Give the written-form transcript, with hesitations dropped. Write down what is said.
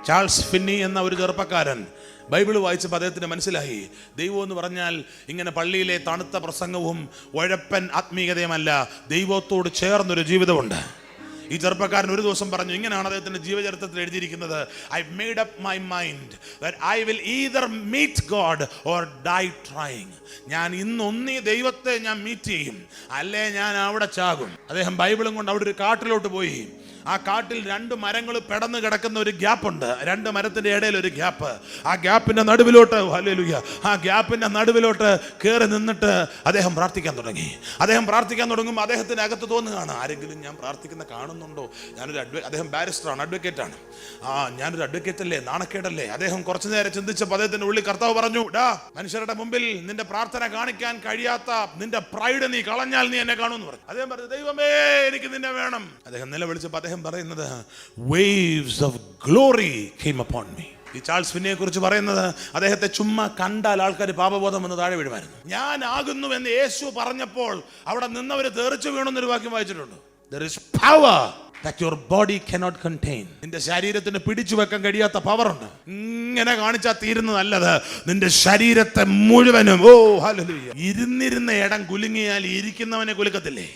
Charles Finny എന്ന ഒരു ചെറുപ്പക്കാരൻ ബൈബിൾ വായിച്ചപ്പോൾ അദ്ദേഹത്തിന് മനസ്സിലായി, ദൈവം എന്ന് പറഞ്ഞാൽ ഇങ്ങനെ പള്ളിയിലെ തണുത്ത പ്രസംഗവും ഉഴപ്പൻ ആത്മീയതയുമല്ല, ദൈവത്തോട് ചേർന്നൊരു ജീവിതമുണ്ട്. ഈ ചെറുപ്പക്കാരൻ ഒരു ദിവസം പറഞ്ഞു, ഇങ്ങനെയാണ് അദ്ദേഹത്തിന്റെ ജീവചരിത്രത്തിൽ എഴുതിയിരിക്കുന്നത്, I made up my mind that I will either meet God or die trying. ഞാൻ ഇന്നൊന്നീ ദൈവത്തെ ഞാൻ മീറ്റ് ചെയ്യും, അല്ലേ ഞാൻ അവിടെ ചാകും. അദ്ദേഹം ബൈബിളും കൊണ്ട് അവിടെ ഒരു കാട്ടിലോട്ട് പോയി. ആ കാട്ടിൽ 2 മരങ്ങൾ പെടന്ന് കിടക്കുന്ന ഒരു ഗ്യാപ്പുണ്ട്. 2 മരത്തിന്റെ ഇടയിൽ ഒരു ഗ്യാപ്പ്. ആ ഗ്യാപ്പിന്റെ നടുവിലോട്ട്, ഹല്ലേലൂയ, ആ ഗ്യാപ്പിന്റെ നടുവിലോട്ട് കയറി നിന്നിട്ട് അദ്ദേഹം പ്രാർത്ഥിക്കാൻ തുടങ്ങി. അദ്ദേഹം പ്രാർത്ഥിക്കാൻ തുടങ്ങുമ്പോൾ അദ്ദേഹത്തിന് അകത്ത് തോന്നുകയാണ്, ആരെങ്കിലും ഞാൻ പ്രാർത്ഥിക്കുന്ന കാണുന്നുണ്ടോ? അദ്ദേഹം ബാരിസ്റ്ററാണ്, അഡ്വക്കേറ്റാണ്. ഞാനൊരു അഡ്വക്കേറ്റ് അല്ലേ, നാണക്കേടല്ലേ? അദ്ദേഹം കുറച്ചു നേരം ചിന്തിച്ചപ്പോൾ അദ്ദേഹത്തിന്റെ ഉള്ളിൽ കർത്താവ് പറഞ്ഞു, ഡാ, മനുഷ്യരുടെ മുമ്പിൽ നിന്റെ പ്രാർത്ഥന കാണിക്കാൻ കഴിയാത്ത നിന്റെ പ്രൈഡ് നീ കളഞ്ഞാൽ നീ എന്നെ കാണുമെന്ന് പറഞ്ഞു. അദ്ദേഹം പറഞ്ഞു, ദൈവമേ എനിക്ക് നിന്നെ വേണം. അദ്ദേഹം നിലവിളിച്ചപ്പോൾ അദ്ദേഹം പറയുന്നത്, waves of glory came upon me. ഈ ചാൾസ് ഫിന്നിയെ കുറിച്ച് പറയുന്നത്, അദ്ദേഹത്തെ ചുമ്മാ കണ്ടാൽ ആൾക്കാർ പാപബോധം വന്ന് താഴെ വീഴുമായിരുന്നു. ഞാൻ ആകുന്നു എന്ന് യേശു പറഞ്ഞപ്പോൾ അവിടെ നിന്നവര് തെറിച്ചു വീണെന്നൊരു വാക്യം വായിച്ചിട്ടുണ്ട്. There is power that your body cannot contain. നിന്റെ ശരീരത്തിന് പിടിച്ചു വെക്കാൻ കഴിയാത്ത പവർ ഉണ്ട്. ഇങ്ങനെ കാണിച്ചാൽ തീരുന്നത് നല്ലത്, നിന്റെ ശരീരത്തെ മുഴുവനും, ഓ ഹല്ലേലൂയ, ഇരുന്നിരുന്ന ഇടം കുലുങ്ങിയാൽ ഇരിക്കുന്നവനെ കുലുക്കത്തില്ലേ?